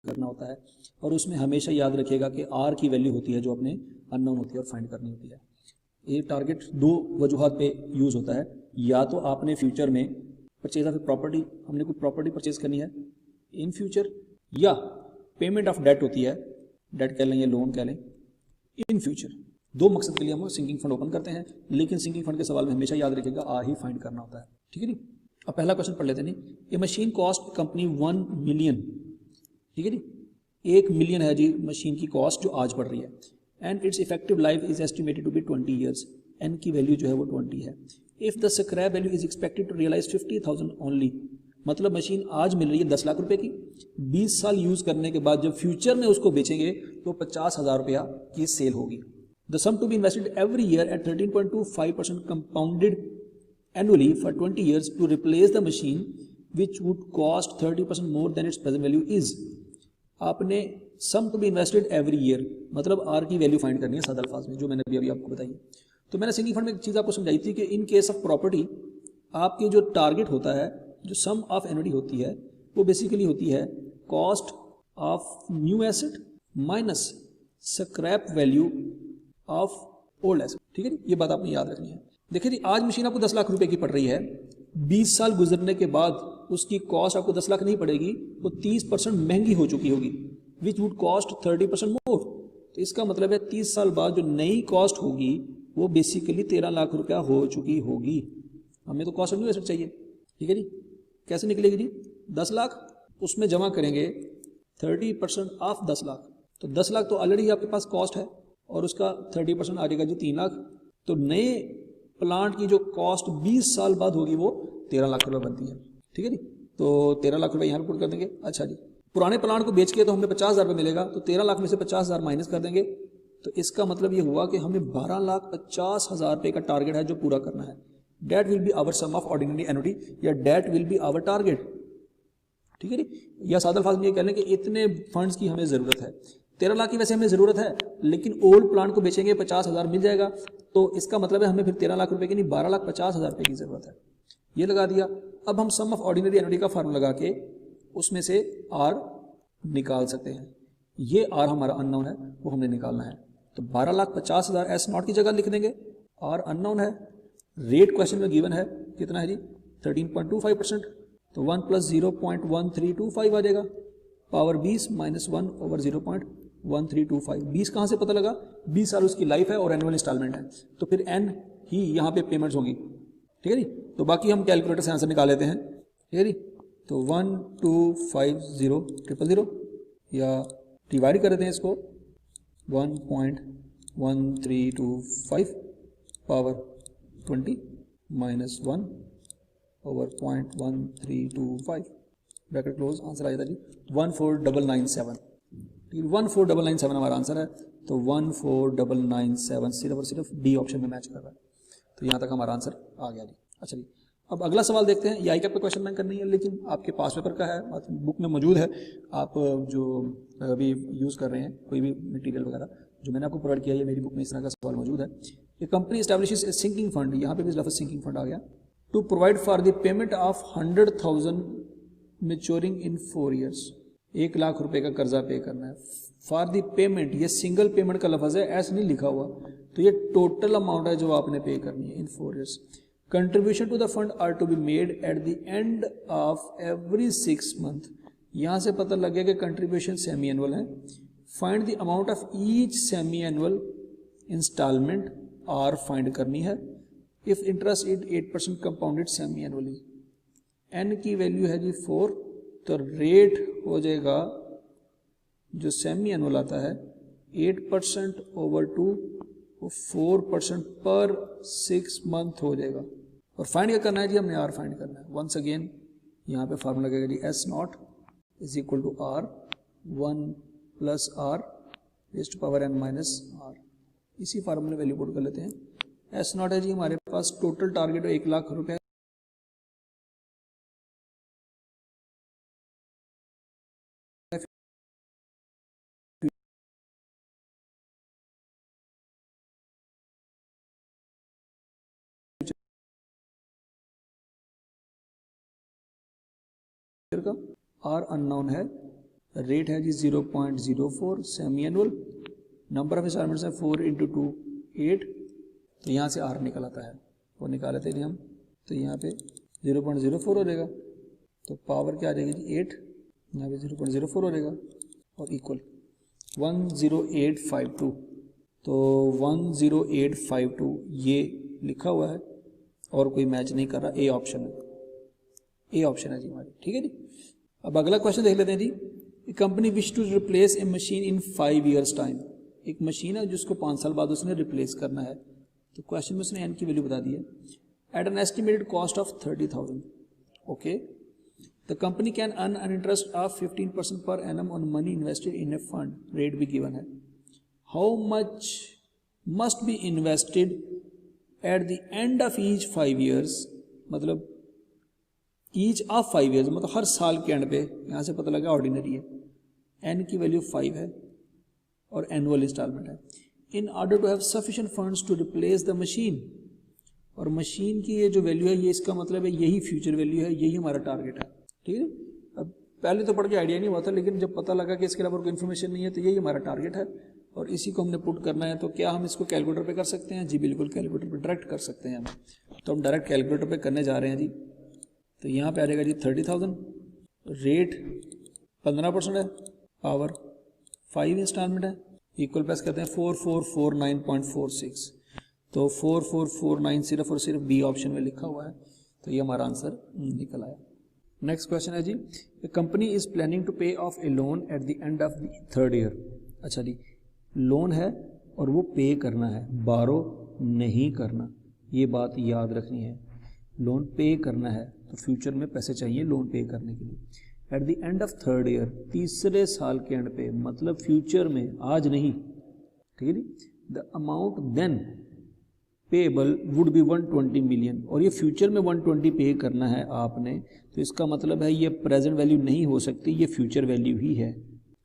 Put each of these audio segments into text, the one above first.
करना होता है, और उसमें हमेशा याद रखिएगा कि आर की वैल्यू होती है जो अपने अननोन होती है और फाइंड करनी होती है। ये टारगेट दो वजूहात पे यूज़ होता है, या तो आपने फ्यूचर में परचेज ऑफ ए प्रॉपर्टी, हमने कोई प्रॉपर्टी परचेज करनी है इन फ्यूचर, या पेमेंट ऑफ डेट होती है, डेट कह लें या लोन कह लें, इन फ्यूचर। दो मकसद के लिए हम सिंकिंग फंड ओपन करते हैं, लेकिन सिंकिंग फंड के सवाल में हमेशा याद रखिएगा आर ही फाइंड करना होता है, ठीक है नी। अब पहला क्वेश्चन पढ़ लेते हैं नी। ये मशीन कॉस्ट कंपनी 1 मिलियन, ठीक है नी, 1 मिलियन है जी मशीन की कॉस्ट जो आज पड़ रही है, and it's effective life is estimated to be 20 years, n की वैल्यू जो है वो 20 है। If the scrap value is expected to realize 50,000 only, मतलब मशीन आज मिल रही है 10 लाख रुपए की, 20 साल यूज करने के बाद जब फ्यूचर में उसको बेचेंगे तो 50,000 रुपया की सेल होगी। The sum to be invested every year at 13.25% compounded annually for 20 years to replace the machine which would cost 30% more than its present value is. आपने sum to be invested every year, मतलब R की value find करनी है सादा अल्फाज में, जो मैंने अभी आपको बताई। तो मैंने सिंकिंग फंड में एक चीज़ आपको समझाई थी कि इन केस ऑफ प्रॉपर्टी आपके जो टारगेट होता है, जो सम ऑफ एनुअली होती है, वो बेसिकली होती है cost of new asset minus scrap value of old asset, ठीक है। ये बात आपने याद रखनी है। देखिए जी, आज मशीन आपको 10 लाख रुपए की पड़ रही है, 20 साल गुजरने के बाद उसकी कॉस्ट आपको 10 लाख नहीं पड़ेगी, वो 30% महंगी हो चुकी होगी, विच वुड कॉस्ट 30% मोर। तो इसका मतलब है 30 साल बाद जो नई कॉस्ट होगी वो बेसिकली 13 लाख रुपया हो चुकी होगी। हमें तो कॉस्ट ऑफ न्यू एसेट चाहिए, ठीक है जी। कैसे निकलेगी जी? 10 लाख उसमें जमा करेंगे 30% ऑफ 10 लाख, तो 10 लाख तो ऑलरेडी आपके पास कॉस्ट है, और उसका 30% आ जाएगा जी 3 लाख। तो नए प्लांट की जो कॉस्ट 20 साल बाद होगी वो 13 लाख रुपए बनती है, ठीक है जी। तो 13 लाख रुपए यहाँ पे पुट कर देंगे। अच्छा जी, पुराने प्लांट को बेच के तो हमें 50,000 रुपये मिलेगा, तो 13 लाख में से 50,000 माइनस कर देंगे, तो इसका मतलब ये हुआ कि हमें 12,50,000 रुपये का टारगेट है जो पूरा करना है। That will be our sum of ordinary annuity, या that will be our target, ठीक है जी। या सादा अल्फाज में ये कह लें कि इतने फंड्स की हमें ज़रूरत है। 13 लाख की वैसे हमें ज़रूरत है, लेकिन ओल्ड प्लांट को बेचेंगे 50,000 मिल जाएगा, तो इसका मतलब है हमें फिर 13 लाख रुपए की नहीं 12,50,000 रुपये की ज़रूरत है। ये लगा दिया। अब हम सम ऑफ ऑर्डिनरी एनुटी का फार्मूला लगा के उसमें से आर निकाल सकते हैं। ये आर हमारा अननोन है, वो हमने निकालना है। तो 12,50,000 एस नॉट की जगह लिख देंगे, आर अननोन है, रेट क्वेश्चन में गिवन है कितना है जी 13.25%, तो 1 + 0.1325 आ जाएगा, पावर 20 - 1 / 0.1325। 20 कहाँ से पता लगा? 20 साल उसकी लाइफ है और एनुअल इंस्टॉलमेंट है, तो फिर एन ही यहाँ पे पेमेंट्स होंगी, ठीक है जी। तो बाकी हम कैलकुलेटर से आंसर निकाल लेते हैं, ठीक है जी। तो 1,250,000 या डिवाइड कर देते हैं इसको 1.1325 पावर 20 - 1 / 0.1325 ब्रैकेट क्लोज, आंसर आ जाता है जी 14,997। 14,997 हमारा आंसर है। तो 14,997 सिर्फ और सिर्फ डी ऑप्शन में मैच कर रहा है। तो यहाँ तक हमारा आंसर आ गया जी। अच्छा जी, अब अगला सवाल देखते हैं। ये आई कैप का क्वेश्चन बैंक करनी है, लेकिन आपके पास पेपर का है, बुक में मौजूद है। आप जो अभी यूज़ कर रहे हैं कोई भी मटेरियल वगैरह जो मैंने आपको प्रोवाइड किया है, मेरी बुक में इस तरह का सवाल मौजूद है। ये company establishes a sinking fund, यहाँ पे भी लफ्ज़ सिंकिंग फंड आ गया, to provide for the payment of 100,000 maturing in 4 years. 1 lakh रुपए का कर्जा पे करना है। फॉर द पेमेंट, ये सिंगल पेमेंट का लफ्ज़ है, ऐसे नहीं लिखा हुआ, तो ये टोटल अमाउंट है जो आपने पे करनी है in 4 years. Contribution to the fund are to be made at the end of every 6 month. यहाँ से पता लग गया कि कंट्रीब्यूशन सेमी एनुअल है। Find the amount of each semi annual installment R find करनी है। If interest it 8% compounded semi annually. N की वैल्यू है जी 4, तो रेट हो जाएगा जो सेमी एनुअल आता है 8% / 2, वो 4% पर 6 मंथ हो जाएगा। और फाइंड क्या करना है जी? हमने आर फाइंड करना है। वंस अगेन यहाँ पे फार्मूला लगेगा जी S naught is equal to R 1 + r raised to power n - r। इसी फार्मूले वैल्यू पुट कर लेते हैं। एस नॉट है जी हमारे पास टोटल टारगेट 1 लाख रुपए का, आर अननोन है, रेट है जी 0.04 semi annual, number of installments है 4 × 2 8, तो यहाँ से आर निकल आता है, वो निकाले थे हम, तो यहाँ पे 0.04 हो जाएगा, तो पावर क्या आ जाएगी जी 8, यहाँ पे 0.04 हो जाएगा और इक्वल 10852, तो 10852 ये लिखा हुआ है और कोई मैच नहीं कर रहा, ए ऑप्शन है, ए ऑप्शन है जी हमारी, ठीक है जी। अब अगला क्वेश्चन देख लेते हैं जी। Company wish to replace a machine in 5 years time, एक मशीन है जिसको 5 साल बाद उसने रिप्लेस करना है, तो क्वेश्चन में उसने एन की वैल्यू बता दी है, at an estimated cost of 30,000, okay. The company can earn an interest of 15% per annum on money invested in a fund, rate भी गिवन है। How much must be invested at the end of each 5 years, मतलब each of 5 years मतलब हर साल के and पे, यहाँ से पता लगा ऑर्डिनरी है, एन की वैल्यू 5 है और एनुअल इंस्टॉलमेंट है। In order to have sufficient funds to replace the machine, और मशीन की ये जो वैल्यू है ये इसका मतलब है यही फ्यूचर वैल्यू है, यही हमारा टारगेट है, ठीक है। अब पहले तो पढ़ के आइडिया नहीं हुआ था, लेकिन जब पता लगा कि इसके अलावा कोई इन्फॉर्मेशन नहीं है तो यही हमारा टारगेट है और इसी को हमने पुट करना है। तो क्या हम इसको कैलकुलेटर पे कर सकते हैं? जी बिल्कुल, कैलकुलेटर पे डायरेक्ट कर सकते हैं हम, तो हम डायरेक्ट कैलकुलेटर पे करने जा रहे हैं जी। तो यहाँ पे आ जाएगा जी 30,000, रेट 15% है, पावर 5 इंस्टॉलमेंट है, इक्वल प्लस कहते हैं 4449.46, तो 4449 सिर्फ और सिर्फ बी ऑप्शन में लिखा हुआ है, तो ये हमारा आंसर निकल आया। नेक्स्ट क्वेश्चन है जी, the company is planning to pay off a loan at the end of the 3rd year। अच्छा जी, लोन है और वो पे करना है, बारो नहीं करना, ये बात याद रखनी है। लोन पे करना है तो फ्यूचर में पैसे चाहिए लोन पे करने के लिए। Eight the end of 3rd year, तीसरे साल के एंड पे, मतलब फ्यूचर में, आज नहीं, ठीक है जी। The amount then payable would be 120 million, और ये फ्यूचर में 120 पे करना है आपने, तो इसका मतलब है ये प्रेजेंट वैल्यू नहीं हो सकती, ये फ्यूचर वैल्यू ही है,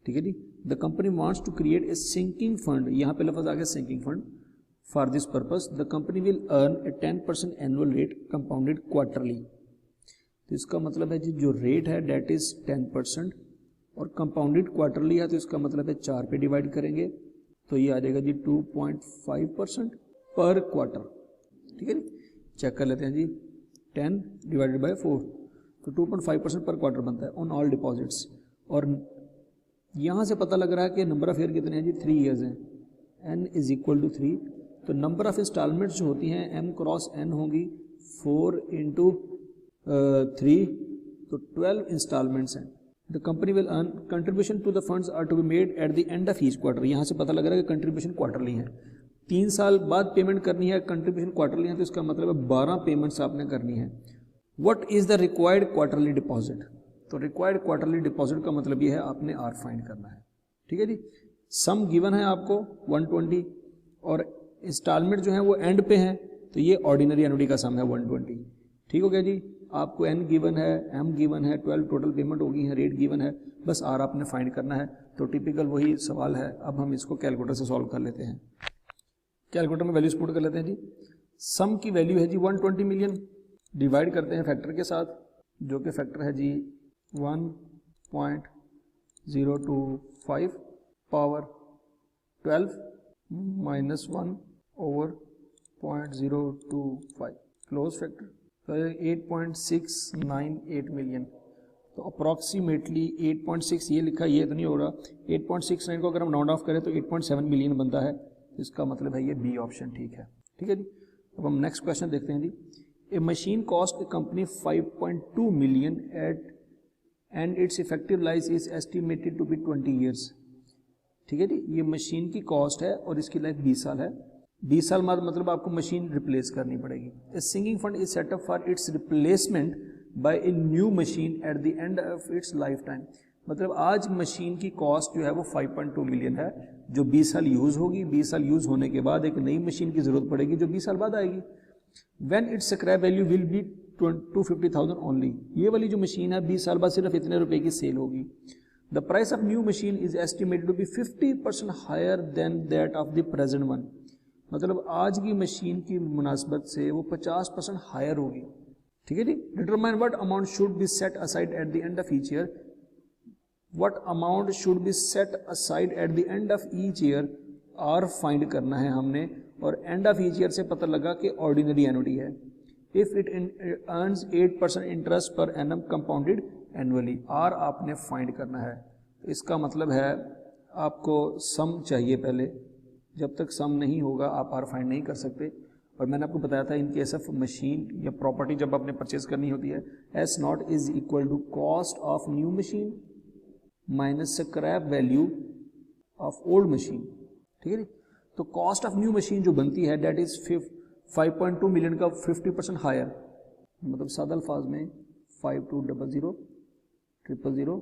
ठीक है जी। The company wants to create a sinking fund, यहाँ पे लफ्ज आ गया sinking fund. For this purpose the company will earn a 10% annual rate compounded quarterly, तो इसका मतलब है जी जो रेट है डेट इज 10% और कंपाउंडेड क्वार्टरली है, तो इसका मतलब है 4 पे डिवाइड करेंगे तो ये आ जाएगा जी 2.5% पर क्वार्टर, ठीक है जी। चेक कर लेते हैं जी, 10 डिवाइडेड बाय 4, तो 2.5% पर क्वार्टर बनता है ऑन ऑल डिपॉजिट्स। और यहाँ से पता लग रहा है कि नंबर ऑफ ईयर कितने हैं जी, 3 years हैं, n इज इक्वल टू 3, तो नंबर ऑफ इंस्टॉलमेंट्स जो होती हैं m क्रॉस n होंगी 4 × 3, तो 12 इंस्टॉलमेंट्स हैं। The company will earn contribution to the funds are to be made at the end of each quarter, यहाँ से पता लग रहा है कि कंट्रीब्यूशन क्वार्टरली है, 3 साल बाद पेमेंट करनी है, कंट्रीब्यूशन क्वार्टरली है, तो इसका मतलब है 12 पेमेंट्स आपने करनी है। What is the required quarterly deposit, तो रिक्वायर्ड क्वार्टरली डिपॉजिट का मतलब ये है आपने आर फाइंड करना है, ठीक है जी। सम गिवन है आपको 120 और इंस्टॉलमेंट जो है वो एंड पे है, तो ये ऑर्डिनरी एनुटी का सम है 120, ठीक हो गया जी। आपको n गिवन है, m गिवन है, 12 टोटल पेमेंट होगी है, रेट गिवन है, बस आर आपने फाइंड करना है। तो टिपिकल वही सवाल है, अब हम इसको कैलकुलेटर से सॉल्व कर लेते हैं। कैलकुलेटर में वैल्यूज पुट कर लेते हैं जी। सम की वैल्यू है जी 120 मिलियन, डिवाइड करते हैं फैक्टर के साथ, जो कि फैक्टर है जी 1.025 power 12 minus 1 over 0.025 close factor, तो 8.698 मिलियन, तो अप्रॉक्सीमेटली 8.6 ये लिखा, ये तो नहीं हो रहा, 8.69 को अगर हम राउंड ऑफ करें तो 8.7 मिलियन बनता है, इसका मतलब है ये बी ऑप्शन ठीक है, ठीक है जी। अब हम नेक्स्ट क्वेश्चन देखते हैं जी। A machine cost a company 5.2 million at and it's effective life is estimated to be 20 years, ठीक है जी। ये मशीन की कॉस्ट है और इसकी लाइफ 20 साल है, 20 साल बाद मतलब आपको मशीन रिप्लेस करनी पड़ेगी। A sinking fund is set up for its replacement by a new machine at the end of its life time, मतलब आज मशीन की कॉस्ट जो है वो 5.2 मिलियन है, जो 20 साल यूज होगी, 20 साल यूज होने के बाद एक नई मशीन की जरूरत पड़ेगी जो 20 साल बाद आएगी। When it's scrap value will B 250,000 only, ये वाली जो मशीन है 20 साल बाद सिर्फ इतने रुपए की सेल होगी। The price of new machine is estimated to be 50% higher than that of the present one, मतलब आज की मशीन की मुनासबत से वो 50% हायर होगी, ठीक है जी। Determine what amount should be set aside at the end of each year, what amount should be set aside at the end of each year, R find करना है हमने, और एंड ऑफ ईच ईयर से पता लगा कि ordinary annuity है। If it earns 8% interest per annum compounded annually, R आपने फाइंड करना है। तो इसका मतलब है आपको सम चाहिए पहले, जब तक सम नहीं होगा आप आर फाइंड नहीं कर सकते। और मैंने आपको बताया था इन केस ऑफ मशीन या प्रॉपर्टी जब आपने परचेज करनी होती है, S naught is equal to cost of new machine minus scrap value of old machine, ठीक है जी। तो कॉस्ट ऑफ न्यू मशीन जो बनती है डेट इज 5.2 मिलियन का 50% हायर, मतलब सादा अल्फाज में 5200,000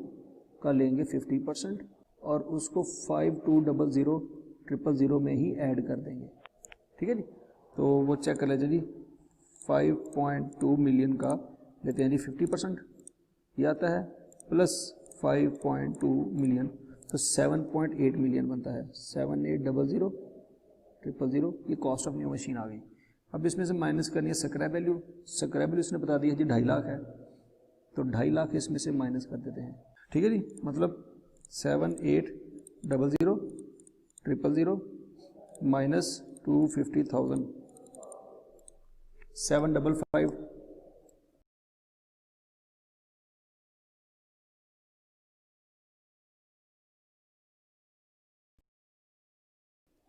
का लेंगे 50% और उसको 5200,000 में ही ऐड कर देंगे, ठीक है जी। तो वो चेक कर लीजिए जी, 5.2 मिलियन का लेते हैं जी 50%, ये आता है प्लस 5.2 मिलियन, तो 7.8 मिलियन बनता है। 7800,000 ये कॉस्ट ऑफ न्यू मशीन आ गई। अब इसमें से माइनस करनी है स्क्रैप वैल्यू। स्क्रैप वैल्यू इसने बता दिया जी 2.5 लाख है, तो 2.5 लाख इसमें से माइनस कर देते हैं, ठीक है जी। मतलब 7800,000 minus 250,000, 755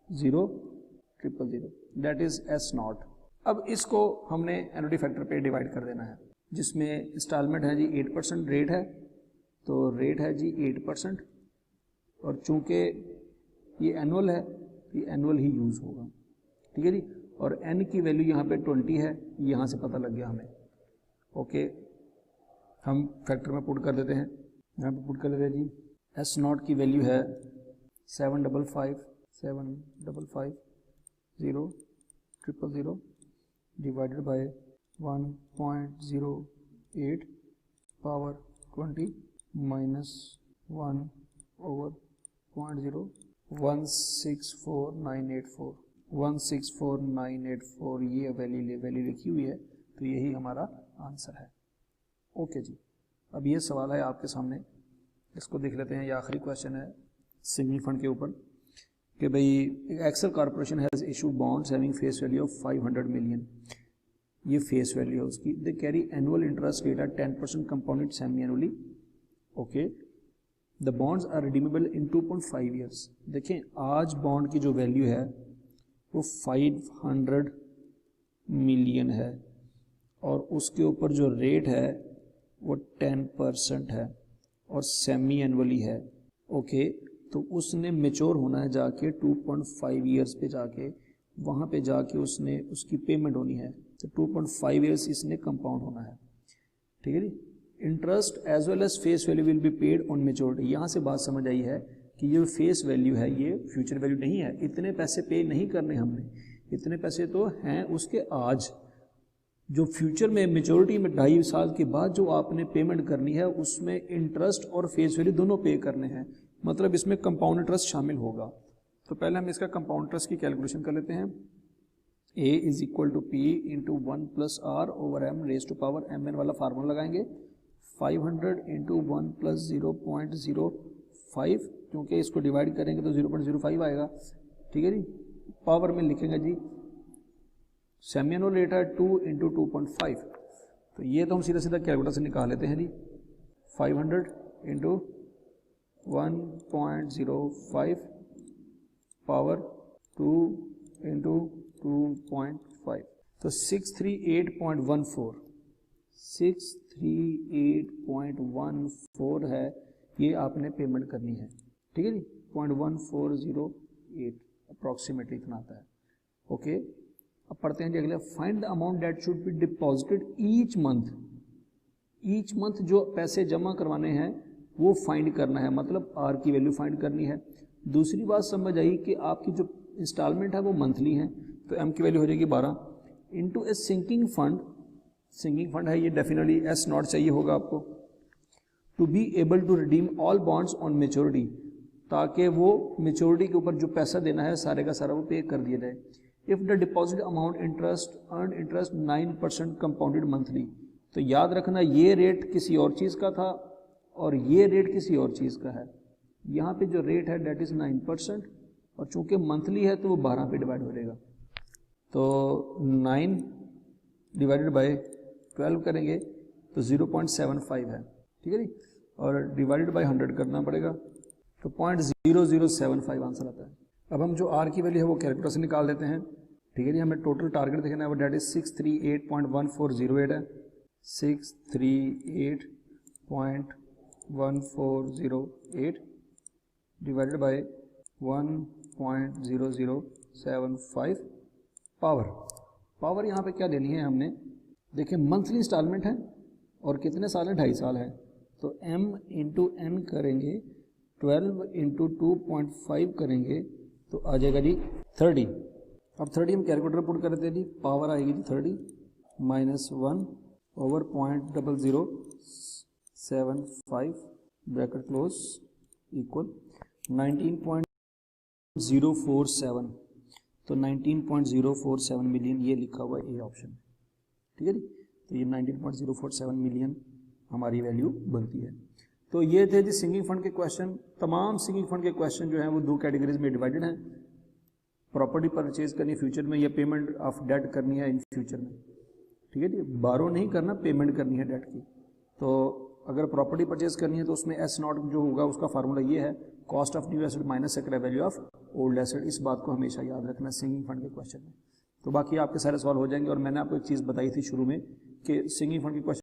0,000 that is S not. अब इसको हमने एनुटी फैक्टर पे डिवाइड कर देना है, जिसमें इंस्टॉलमेंट है जी 8% रेट है, तो रेट है जी 8%, और चूंकि ये एनुअल है तो ये एनुअल ही यूज़ होगा, ठीक है जी। और एन की वैल्यू यहाँ पे 20 है, यहाँ से पता लग गया हमें। ओके, हम फैक्टर में पुट कर देते हैं, यहाँ पे पुट कर देते हैं जी। एस नॉट की वैल्यू है 755,000 डिवाइडेड बाय 1.08 पावर 20 माइनस 1/0 164,984 164,984 ये वैल्यू लिखी हुई है, तो यही हमारा आंसर है। ओके जी, अब ये सवाल है आपके सामने, इसको देख लेते हैं। ये आखिरी क्वेश्चन है सिग्नल फंड के ऊपर कि भाई Excel corporation has issued bonds having face value of 500 million, ये फेस वैल्यू है उसकी। They carry annual interest rate at 10% compounded semi annually. Okay, the bonds are redeemable in 2.5 years. देखें आज बॉन्ड की जो वैल्यू है वो 500 मिलियन है और उसके ऊपर जो रेट है वो 10% है और सेमी एनुअली है। ओके, तो उसने मेच्योर होना है जाके 2.5 ईयर्स पे जाके, वहाँ पे जाके उसने उसकी पेमेंट होनी है, तो 2.5 ईयर्स इसने कंपाउंड होना है, ठीक है जी। Interest as well as face value will be paid on maturity. यहाँ से बात समझ आई है कि ये फेस वैल्यू है, ये फ्यूचर वैल्यू नहीं है। इतने पैसे पे नहीं करने हमने, इतने पैसे तो हैं उसके आज, जो फ्यूचर में मेच्योरिटी में 2.5 साल के बाद जो आपने पेमेंट करनी है उसमें इंटरेस्ट और फेस वैल्यू दोनों पे करने हैं, मतलब इसमें कंपाउंड इंटरेस्ट शामिल होगा। तो पहले हम इसका कंपाउंड इंटरेस्ट की कैलकुलेशन कर लेते हैं। A is equal to P into 1 plus R over M raise to power M N वाला फार्मूला लगाएंगे। 500 इंटू 1 प्लस 0.05, क्योंकि इसको डिवाइड करेंगे तो 0.05 आएगा, ठीक है जी। पावर में लिखेंगे जी सेमी एनुअल रेट है 2 इंटू 2.5, तो ये तो हम सीधा सीधा कैलकुलेटर से निकाल लेते हैं जी। 500 इंटू 1.05 पावर 2 इंटू 2.5, तो 638.14 है, ये आपने पेमेंट करनी है, ठीक है जी। 0.1408 अप्रॉक्सीमेटली इतना आता है। ओके, अब पढ़ते हैं जी अगले। Find the amount that should be deposited each month. Each month जो पैसे जमा करवाने हैं वो फाइंड करना है, मतलब आर की वैल्यू फाइंड करनी है। दूसरी बात समझ आई कि आपकी जो इंस्टॉलमेंट है वो मंथली है, तो एम की वैल्यू हो जाएगी 12 into a sinking fund. Sinking fund है ये, डेफिनेटली एस नॉट चाहिए होगा आपको। To be able to redeem all bonds on maturity, ताकि वो मेच्योरिटी के ऊपर जो पैसा देना है सारे का सारा वो पे कर दिया जाए। If the deposit amount interest earn interest 9% compounded monthly, तो याद रखना ये रेट किसी और चीज़ का था और ये रेट किसी और चीज़ का है। यहाँ पे जो रेट है डेट इज़ 9%, और चूंकि मंथली है तो वो 12 पे डिवाइड हो जाएगा। तो 9 डिवाइडेड बाय 12 करेंगे तो 0.75 है, ठीक है जी, और डिवाइडेड बाय 100 करना पड़ेगा तो 0.0075 आंसर आता है। अब हम जो आर की वैल्यू है वो कैलकुलेटर से निकाल देते हैं, ठीक है जी। हमें टोटल टारगेट देखना है, वो डेट इज 638.1408 है, 638.1408 डिवाइडेड बाय 1.0075 पावर यहाँ पे क्या लेनी है हमने, देखिए मंथली इंस्टॉलमेंट है और कितने साल है, 2.5 साल है, तो m इंटू n करेंगे, 12 इंटू 2.5 करेंगे तो आ जाएगा जी 30। अब 30 हम कैलकुलेटर पुट करते हैं जी, पावर आएगी जी 30 minus 1 over 0.0075 bracket close equal 19.047, तो 19.047 मिलियन ये लिखा हुआ है ए ऑप्शन, ठीक है जी। तो ये 19.047 मिलियन हमारी वैल्यू बनती है। तो ये थे जी सिंगिंग फंड के क्वेश्चन। तमाम सिंगिंग फंड के क्वेश्चन जो हैं वो 2 कैटेगरीज में डिवाइडेड हैं, प्रॉपर्टी परचेज करनी फ्यूचर में या पेमेंट ऑफ डेट करनी है इन फ्यूचर में, ठीक है जी। बारो नहीं करना, पेमेंट करनी है डेट की। तो अगर प्रॉपर्टी परचेज करनी है तो उसमें एस नॉट जो होगा उसका फार्मूला ये है, cost of new asset minus secret value of old asset. इस बात को हमेशा याद रखना सिंगिंग फंड के क्वेश्चन में। तो बाकी आपके सारे सवाल हो जाएंगे। और मैंने आपको एक चीज़ बताई थी शुरू में कि सिंगिंग फंड के क्वेश्चन